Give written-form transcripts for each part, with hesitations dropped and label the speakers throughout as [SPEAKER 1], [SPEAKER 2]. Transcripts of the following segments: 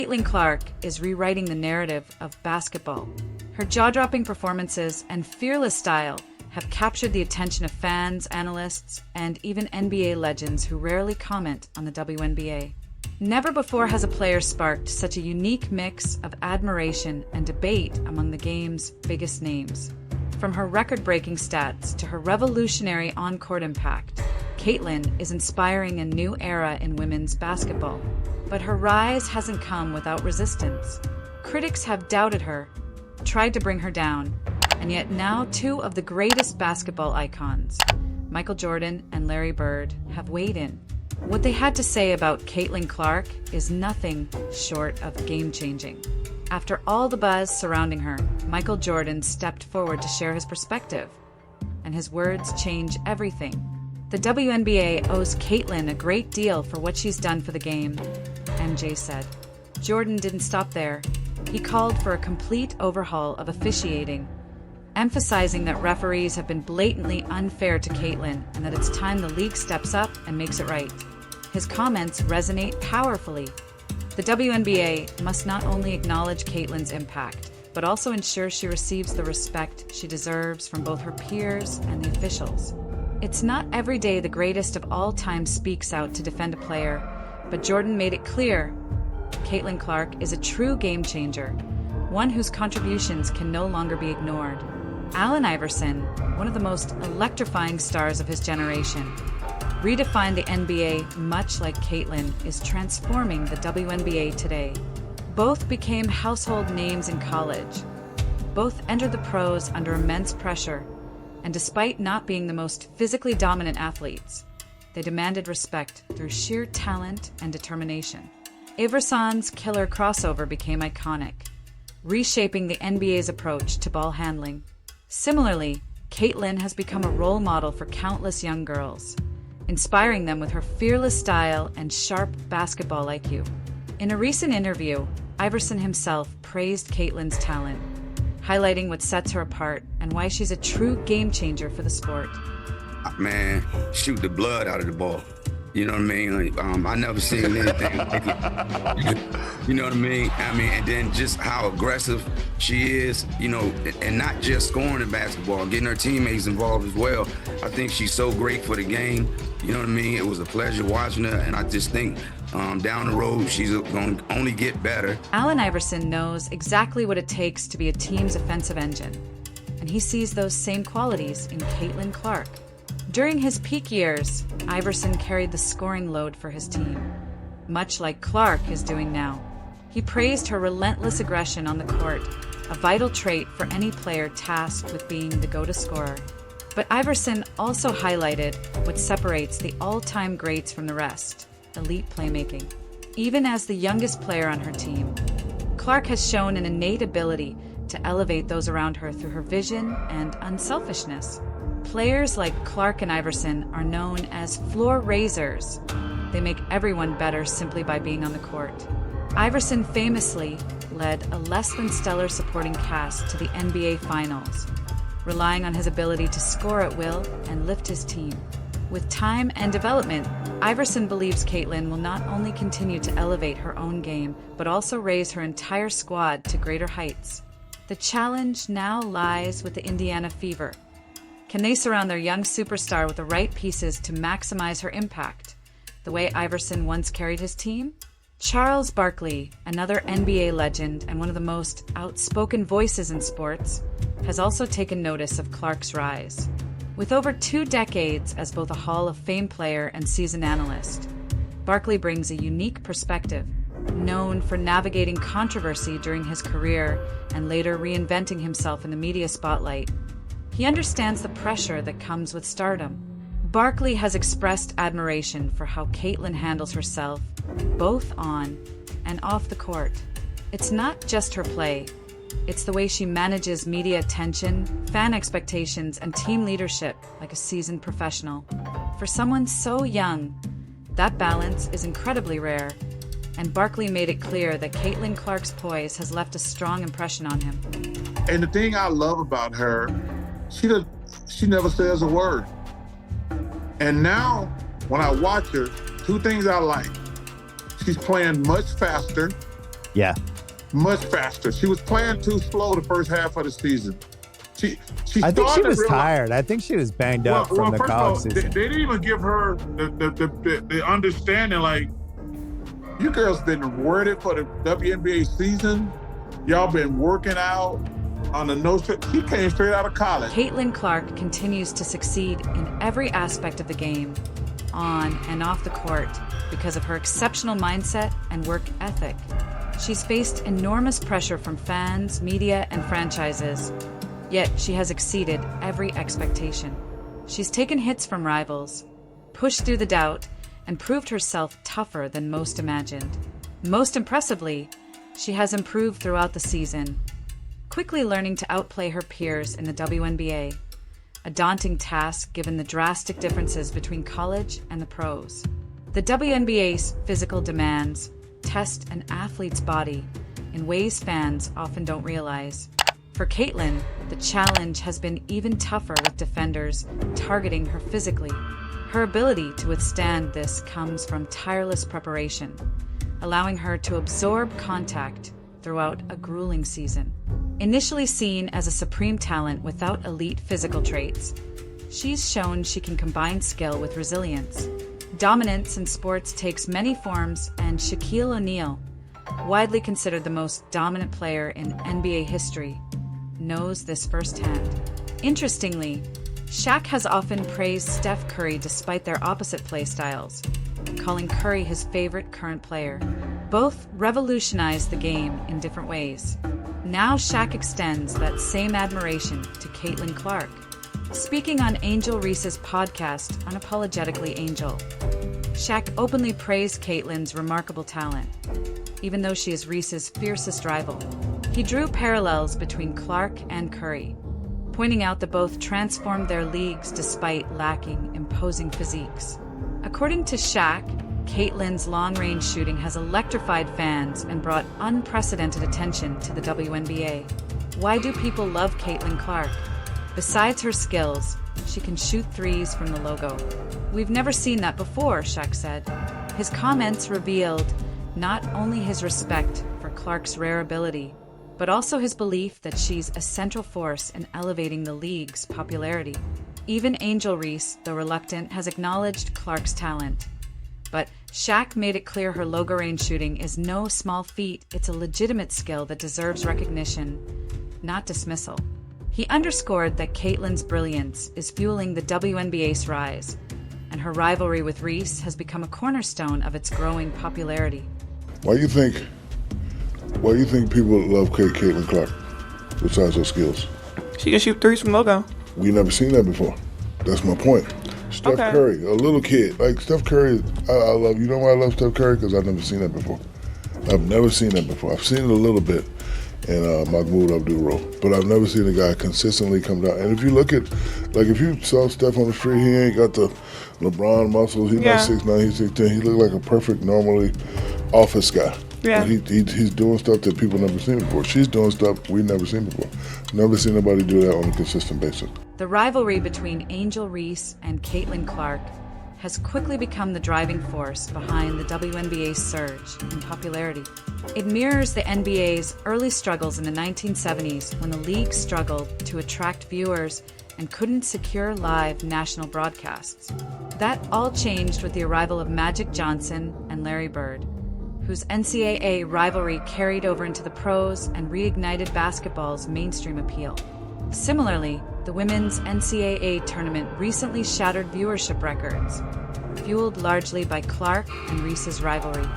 [SPEAKER 1] Caitlin Clark is rewriting the narrative of basketball. Her jaw-dropping performances and fearless style have captured the attention of fans, analysts, and even NBA legends who rarely comment on the WNBA. Never before has a player sparked such a unique mix of admiration and debate among the game's biggest names. From her record-breaking stats to her revolutionary on-court impact, Caitlin is inspiring a new era in women's basketball. But her rise hasn't come without resistance. Critics have doubted her, tried to bring her down, and yet now two of the greatest basketball icons, Michael Jordan and Larry Bird, have weighed in. What they had to say about Caitlin Clark is nothing short of game-changing. After all the buzz surrounding her, Michael Jordan stepped forward to share his perspective, and his words change everything. The WNBA owes Caitlin a great deal for what she's done for the game, MJ said. Jordan didn't stop there. He called for a complete overhaul of officiating, emphasizing that referees have been blatantly unfair to Caitlin and that it's time the league steps up and makes it right. His comments resonate powerfully. The WNBA must not only acknowledge Caitlin's impact, but also ensure she receives the respect she deserves from both her peers and the officials. It's not every day the greatest of all time speaks out to defend a player, but Jordan made it clear Caitlin Clark is a true game changer, one whose contributions can no longer be ignored. Allen Iverson, one of the most electrifying stars of his generation, redefined the NBA much like Caitlin is transforming the WNBA today. Both became household names in college. Both entered the pros under immense pressure, and despite not being the most physically dominant athletes, they demanded respect through sheer talent and determination. Iverson's killer crossover became iconic, reshaping the NBA's approach to ball handling. Similarly, Caitlin has become a role model for countless young girls, inspiring them with her fearless style and sharp basketball IQ. In a recent interview, Iverson himself praised Caitlin's talent, highlighting what sets her apart and why she's a true game changer for the sport.
[SPEAKER 2] Man, shoot the blood out of the ball. You know what I mean? I never seen anything like it. You know what I mean? And then just how aggressive she is, you know, and not just scoring in basketball, getting her teammates involved as well. I think she's so great for the game. You know what I mean? It was a pleasure watching her, and I just think down the road, she's going to only get better.
[SPEAKER 1] Allen Iverson knows exactly what it takes to be a team's offensive engine, and he sees those same qualities in Caitlin Clark. During his peak years, Iverson carried the scoring load for his team, much like Clark is doing now. He praised her relentless aggression on the court, a vital trait for any player tasked with being the go-to scorer. But Iverson also highlighted what separates the all-time greats from the rest: elite playmaking. Even as the youngest player on her team, Clark has shown an innate ability to elevate those around her through her vision and unselfishness. Players like Clark and Iverson are known as floor raisers. They make everyone better simply by being on the court. Iverson famously led a less-than-stellar supporting cast to the NBA Finals, relying on his ability to score at will and lift his team. With time and development, Iverson believes Caitlin will not only continue to elevate her own game, but also raise her entire squad to greater heights. The challenge now lies with the Indiana Fever. Can they surround their young superstar with the right pieces to maximize her impact, the way Iverson once carried his team? Charles Barkley, another NBA legend and one of the most outspoken voices in sports, has also taken notice of Clark's rise. With over 2 decades as both a Hall of Fame player and seasoned analyst, Barkley brings a unique perspective, known for navigating controversy during his career and later reinventing himself in the media spotlight. He understands the pressure that comes with stardom. Barkley has expressed admiration for how Caitlin handles herself, both on and off the court. It's not just her play. It's the way she manages media attention, fan expectations, and team leadership like a seasoned professional. For someone so young, that balance is incredibly rare, and Barkley made it clear that Caitlin Clark's poise has left a strong impression on him.
[SPEAKER 3] And the thing I love about her, she never says a word. And now, when I watch her, 2 things I like. She's playing much faster,
[SPEAKER 4] Yeah.
[SPEAKER 3] Much faster. She was playing too slow the first half of the season.
[SPEAKER 4] I think she was tired. I think she was banged up from the college season.
[SPEAKER 3] They didn't even give her the understanding, like, you girls been worded for the WNBA season. Y'all been working out on the no-strip. She came straight out of college.
[SPEAKER 1] Caitlin Clark continues to succeed in every aspect of the game, on and off the court, because of her exceptional mindset and work ethic. She's faced enormous pressure from fans, media, and franchises, yet she has exceeded every expectation. She's taken hits from rivals, pushed through the doubt, and proved herself tougher than most imagined. Most impressively, she has improved throughout the season, quickly learning to outplay her peers in the WNBA, a daunting task given the drastic differences between college and the pros. The WNBA's physical demands test an athlete's body in ways fans often don't realize. For Caitlin, the challenge has been even tougher with defenders targeting her physically. Her ability to withstand this comes from tireless preparation, allowing her to absorb contact throughout a grueling season. Initially seen as a supreme talent without elite physical traits, she's shown she can combine skill with resilience. Dominance in sports takes many forms, and Shaquille O'Neal, widely considered the most dominant player in NBA history, knows this firsthand. Interestingly, Shaq has often praised Steph Curry despite their opposite play styles, calling Curry his favorite current player. Both revolutionized the game in different ways. Now Shaq extends that same admiration to Caitlin Clark. Speaking on Angel Reese's podcast, Unapologetically Angel, Shaq openly praised Caitlin's remarkable talent, even though she is Reese's fiercest rival. He drew parallels between Clark and Curry, pointing out that both transformed their leagues despite lacking imposing physiques. According to Shaq, Caitlin's long-range shooting has electrified fans and brought unprecedented attention to the WNBA. Why do people love Caitlin Clark? Besides her skills, she can shoot threes from the logo. We've never seen that before, Shaq said. His comments revealed not only his respect for Clark's rare ability, but also his belief that she's a central force in elevating the league's popularity. Even Angel Reese, though reluctant, has acknowledged Clark's talent. But Shaq made it clear her logo-range shooting is no small feat. It's a legitimate skill that deserves recognition, not dismissal. He underscored that Caitlin's brilliance is fueling the WNBA's rise, and her rivalry with Reese has become a cornerstone of its growing popularity.
[SPEAKER 5] Why do you think people love Caitlin Clark, besides her skills?
[SPEAKER 6] She can shoot threes from logo.
[SPEAKER 5] We never seen that before. That's my point. Steph Curry, a little kid. Like, Steph Curry, I love, you know why I love Steph Curry? Because I've never seen that before. I've never seen that before. I've seen it a little bit in Mahmoud Abdul-Rauf, but I've never seen a guy consistently come down. And if you look at, like, if you saw Steph on the street, he ain't got the LeBron muscles. He's not 6'9", he's 6'10". He look like a perfect, normally office guy.
[SPEAKER 6] Yeah.
[SPEAKER 5] He's doing stuff that people never seen before. She's doing stuff we've never seen before. Never seen nobody do that on a consistent basis.
[SPEAKER 1] The rivalry between Angel Reese and Caitlin Clark has quickly become the driving force behind the WNBA's surge in popularity. It mirrors the NBA's early struggles in the 1970s when the league struggled to attract viewers and couldn't secure live national broadcasts. That all changed with the arrival of Magic Johnson and Larry Bird, whose NCAA rivalry carried over into the pros and reignited basketball's mainstream appeal. Similarly, the women's NCAA tournament recently shattered viewership records, fueled largely by Clark and Reese's rivalry.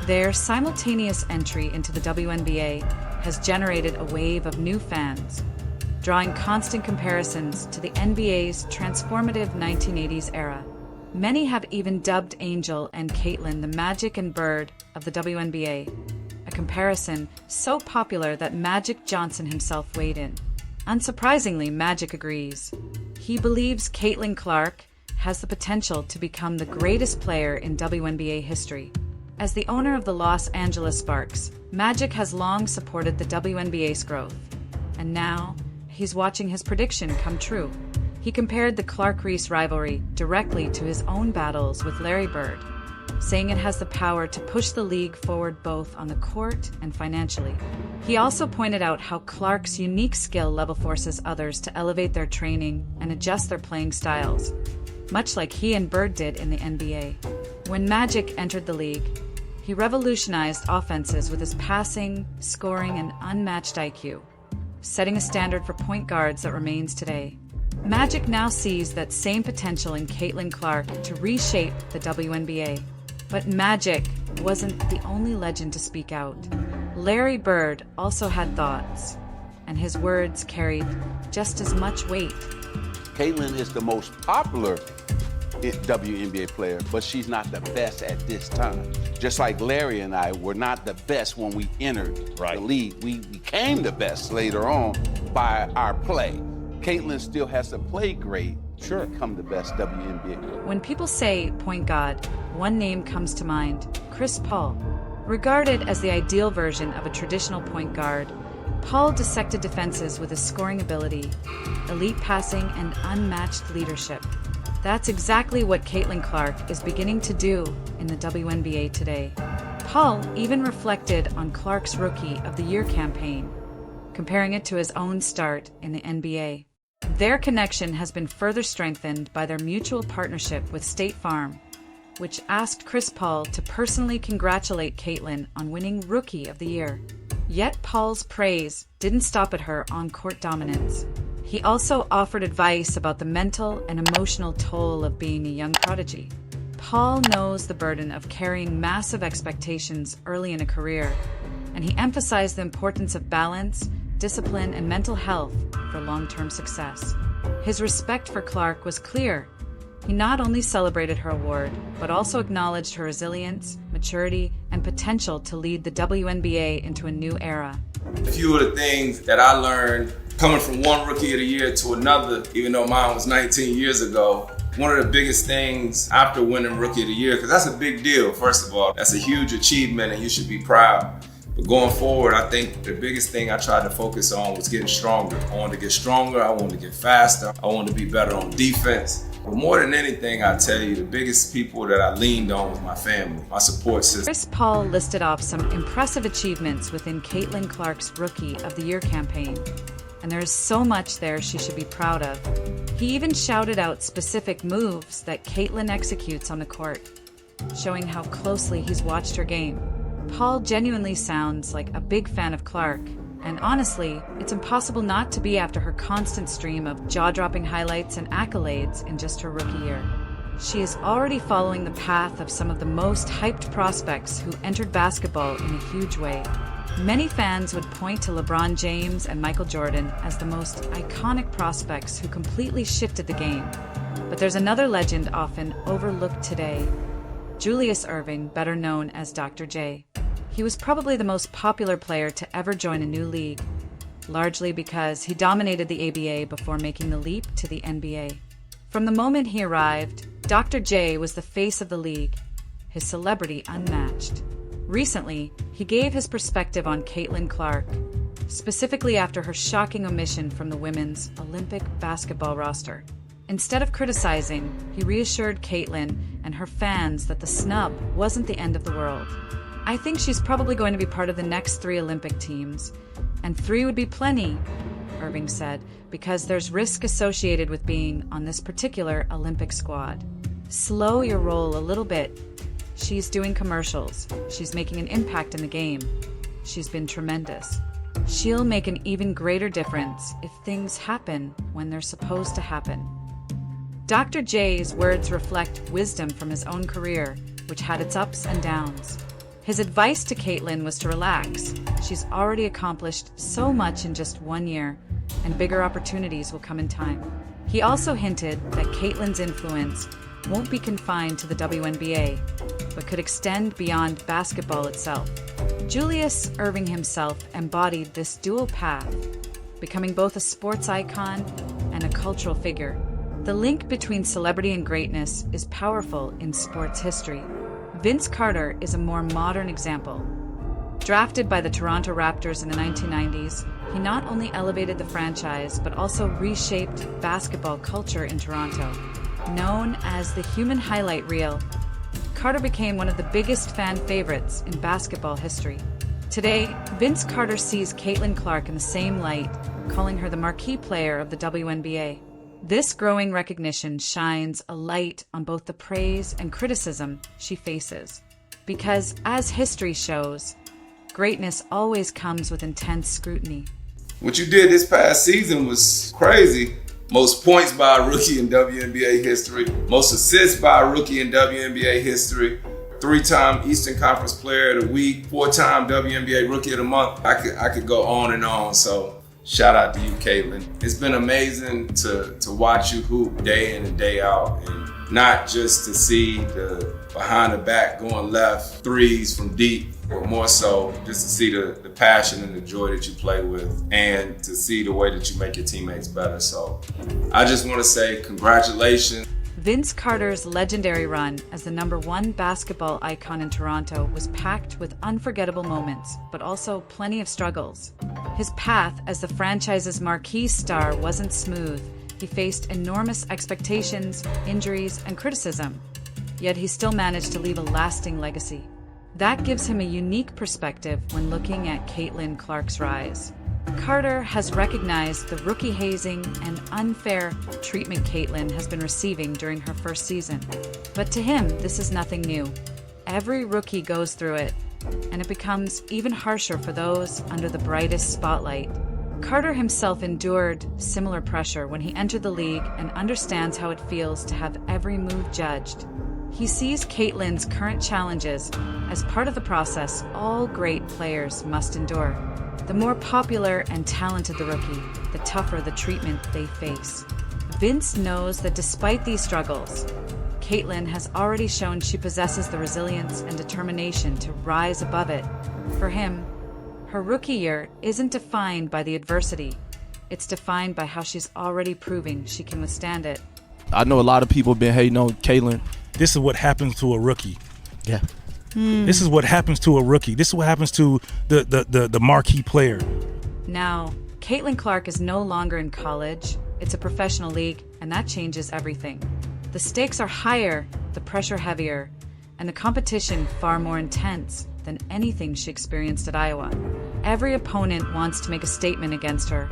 [SPEAKER 1] Their simultaneous entry into the WNBA has generated a wave of new fans, drawing constant comparisons to the NBA's transformative 1980s era. Many have even dubbed Angel and Caitlin the Magic and Bird of the WNBA, a comparison so popular that Magic Johnson himself weighed in. Unsurprisingly, Magic agrees. He believes Caitlin Clark has the potential to become the greatest player in WNBA history. As the owner of the Los Angeles Sparks, Magic has long supported the WNBA's growth, and now he's watching his prediction come true. He compared the Clark-Reese rivalry directly to his own battles with Larry Bird, saying it has the power to push the league forward both on the court and financially. He also pointed out how Clark's unique skill level forces others to elevate their training and adjust their playing styles, much like he and Bird did in the NBA. When Magic entered the league, he revolutionized offenses with his passing, scoring, and unmatched IQ, setting a standard for point guards that remains today. Magic now sees that same potential in Caitlin Clark to reshape the WNBA. But Magic wasn't the only legend to speak out. Larry Bird also had thoughts, and his words carried just as much weight.
[SPEAKER 7] Caitlin is the most popular WNBA player, but she's not the best at this time. Just like Larry and I were not the best when we entered the league. We became the best later on by our play. Caitlin still has to play great to become the best WNBA.
[SPEAKER 1] When people say point guard, one name comes to mind: Chris Paul. Regarded as the ideal version of a traditional point guard, Paul dissected defenses with his scoring ability, elite passing, and unmatched leadership. That's exactly what Caitlin Clark is beginning to do in the WNBA today. Paul even reflected on Clark's Rookie of the Year campaign, comparing it to his own start in the NBA. Their connection has been further strengthened by their mutual partnership with State Farm, which asked Chris Paul to personally congratulate Caitlin on winning Rookie of the Year. Yet Paul's praise didn't stop at her on-court dominance. He also offered advice about the mental and emotional toll of being a young prodigy. Paul knows the burden of carrying massive expectations early in a career, and he emphasized the importance of balance, discipline, and mental health for long-term success. His respect for Clark was clear. He not only celebrated her award, but also acknowledged her resilience, maturity, and potential to lead the WNBA into a new era.
[SPEAKER 8] A few of the things that I learned coming from one Rookie of the Year to another, even though mine was 19 years ago, one of the biggest things after winning Rookie of the Year, because that's a big deal, first of all. That's a huge achievement and you should be proud. But going forward, I think the biggest thing I tried to focus on was getting stronger. I wanted to get stronger, I wanted to get faster, I wanted to be better on defense. But more than anything, I tell you, the biggest people that I leaned on was my family, my support system.
[SPEAKER 1] Chris Paul listed off some impressive achievements within Caitlin Clark's Rookie of the Year campaign, and there is so much there she should be proud of. He even shouted out specific moves that Caitlin executes on the court, showing how closely he's watched her game. Paul genuinely sounds like a big fan of Clark, and honestly, it's impossible not to be after her constant stream of jaw-dropping highlights and accolades in just her rookie year. She is already following the path of some of the most hyped prospects who entered basketball in a huge way. Many fans would point to LeBron James and Michael Jordan as the most iconic prospects who completely shifted the game. But there's another legend often overlooked today: Julius Erving, better known as Dr. J. He was probably the most popular player to ever join a new league, largely because he dominated the ABA before making the leap to the NBA. From the moment he arrived, Dr. J was the face of the league, his celebrity unmatched. Recently, he gave his perspective on Caitlin Clark, specifically after her shocking omission from the women's Olympic basketball roster. Instead of criticizing, he reassured Caitlin and her fans that the snub wasn't the end of the world. "I think she's probably going to be part of the next 3 Olympic teams, and 3 would be plenty," Erving said, "because there's risk associated with being on this particular Olympic squad. Slow your roll a little bit. She's doing commercials. She's making an impact in the game. She's been tremendous. She'll make an even greater difference if things happen when they're supposed to happen." Dr. J's words reflect wisdom from his own career, which had its ups and downs. His advice to Caitlin was to relax. She's already accomplished so much in just 1 year, and bigger opportunities will come in time. He also hinted that Caitlin's influence won't be confined to the WNBA, but could extend beyond basketball itself. Julius Erving himself embodied this dual path, becoming both a sports icon and a cultural figure. The link between celebrity and greatness is powerful in sports history. Vince Carter is a more modern example. Drafted by the Toronto Raptors in the 1990s, he not only elevated the franchise, but also reshaped basketball culture in Toronto. Known as the human highlight reel, Carter became one of the biggest fan favorites in basketball history. Today, Vince Carter sees Caitlin Clark in the same light, calling her the marquee player of the WNBA. This growing recognition shines a light on both the praise and criticism she faces. Because, as history shows, greatness always comes with intense scrutiny.
[SPEAKER 8] What you did this past season was crazy. Most points by a rookie in WNBA history. Most assists by a rookie in WNBA history. 3-time Eastern Conference Player of the Week. 4-time WNBA Rookie of the Month. I could go on and on. So shout out to you, Caitlin. It's been amazing to watch you hoop day in and day out. And not just to see the behind the back going left threes from deep, but more so just to see the passion and the joy that you play with and to see the way that you make your teammates better. So I just want to say congratulations.
[SPEAKER 1] Vince Carter's legendary run as the #1 basketball icon in Toronto was packed with unforgettable moments, but also plenty of struggles. His path as the franchise's marquee star wasn't smooth. He faced enormous expectations, injuries, and criticism. Yet he still managed to leave a lasting legacy. That gives him a unique perspective when looking at Caitlin Clark's rise. Carter has recognized the rookie hazing and unfair treatment Caitlin has been receiving during her first season. But to him, this is nothing new. Every rookie goes through it, and it becomes even harsher for those under the brightest spotlight. Carter himself endured similar pressure when he entered the league and understands how it feels to have every move judged. He sees Caitlin's current challenges as part of the process all great players must endure. The more popular and talented the rookie, the tougher the treatment they face. Vince knows that despite these struggles, Caitlin has already shown she possesses the resilience and determination to rise above it. For him, her rookie year isn't defined by the adversity. It's defined by how she's already proving she can withstand it.
[SPEAKER 9] I know a lot of people have been hating on Caitlin.
[SPEAKER 10] This is what happens to a rookie.
[SPEAKER 9] Yeah.
[SPEAKER 10] This is what happens to a rookie. This is what happens to the marquee player.
[SPEAKER 1] Now, Caitlin Clark is no longer in college. It's a professional league, and that changes everything. The stakes are higher, the pressure heavier, and the competition far more intense than anything she experienced at Iowa. Every opponent wants to make a statement against her,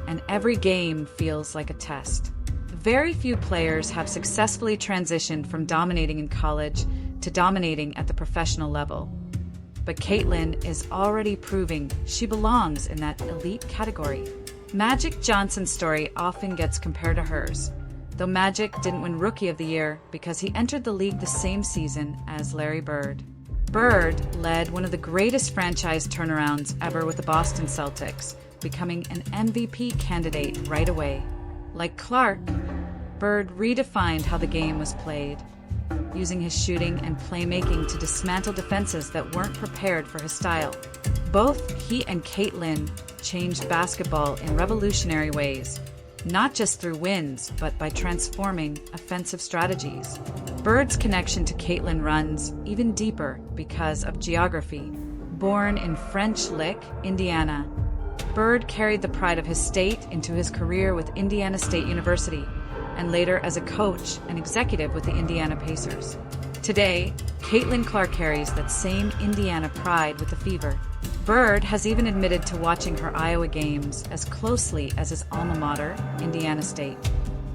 [SPEAKER 1] and every game feels like a test. Very few players have successfully transitioned from dominating in college to dominating at the professional level. But Caitlin is already proving she belongs in that elite category. Magic Johnson's story often gets compared to hers, though Magic didn't win Rookie of the Year because he entered the league the same season as Larry Bird. Bird led one of the greatest franchise turnarounds ever with the Boston Celtics, becoming an MVP candidate right away. Like Clark, Bird redefined how the game was played, using his shooting and playmaking to dismantle defenses that weren't prepared for his style. Both he and Caitlin changed basketball in revolutionary ways, not just through wins, but by transforming offensive strategies. Bird's connection to Caitlin runs even deeper because of geography. Born in French Lick, Indiana, Bird carried the pride of his state into his career with Indiana State University, and later as a coach and executive with the Indiana Pacers. Today, Caitlin Clark carries that same Indiana pride with the Fever. Bird has even admitted to watching her Iowa games as closely as his alma mater, Indiana State.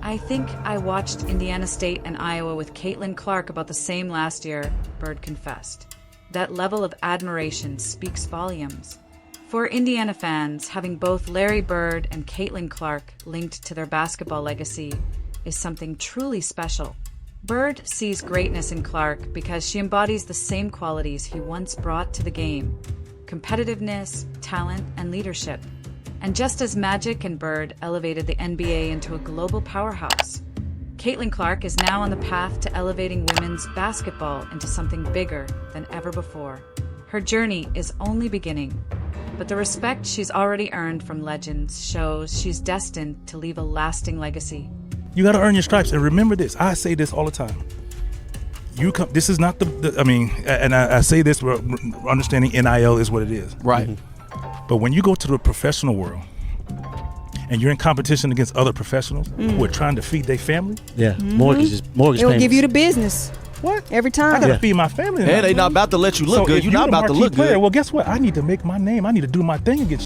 [SPEAKER 1] "I think I watched Indiana State and Iowa with Caitlin Clark about the same last year," Bird confessed. That level of admiration speaks volumes. For Indiana fans, having both Larry Bird and Caitlin Clark linked to their basketball legacy is something truly special. Bird sees greatness in Clark because she embodies the same qualities he once brought to the game: competitiveness, talent, and leadership. And just as Magic and Bird elevated the NBA into a global powerhouse, Caitlin Clark is now on the path to elevating women's basketball into something bigger than ever before. Her journey is only beginning, but the respect she's already earned from legends shows she's destined to leave a lasting legacy.
[SPEAKER 10] You got to earn your stripes, and remember this. I say this all the time. This is not I say this for understanding NIL is what it is.
[SPEAKER 9] Right.
[SPEAKER 10] Mm-hmm. But when you go to the professional world and you're in competition against other professionals who are trying to feed their family,
[SPEAKER 11] mortgage
[SPEAKER 12] It will
[SPEAKER 11] payments.
[SPEAKER 12] give you the business.
[SPEAKER 10] what?
[SPEAKER 11] Every time.
[SPEAKER 10] I gotta feed my family.
[SPEAKER 9] And they not about to let you look good. You're not about to look good.
[SPEAKER 10] Well, guess what? I need to make my name. I need to do my thing against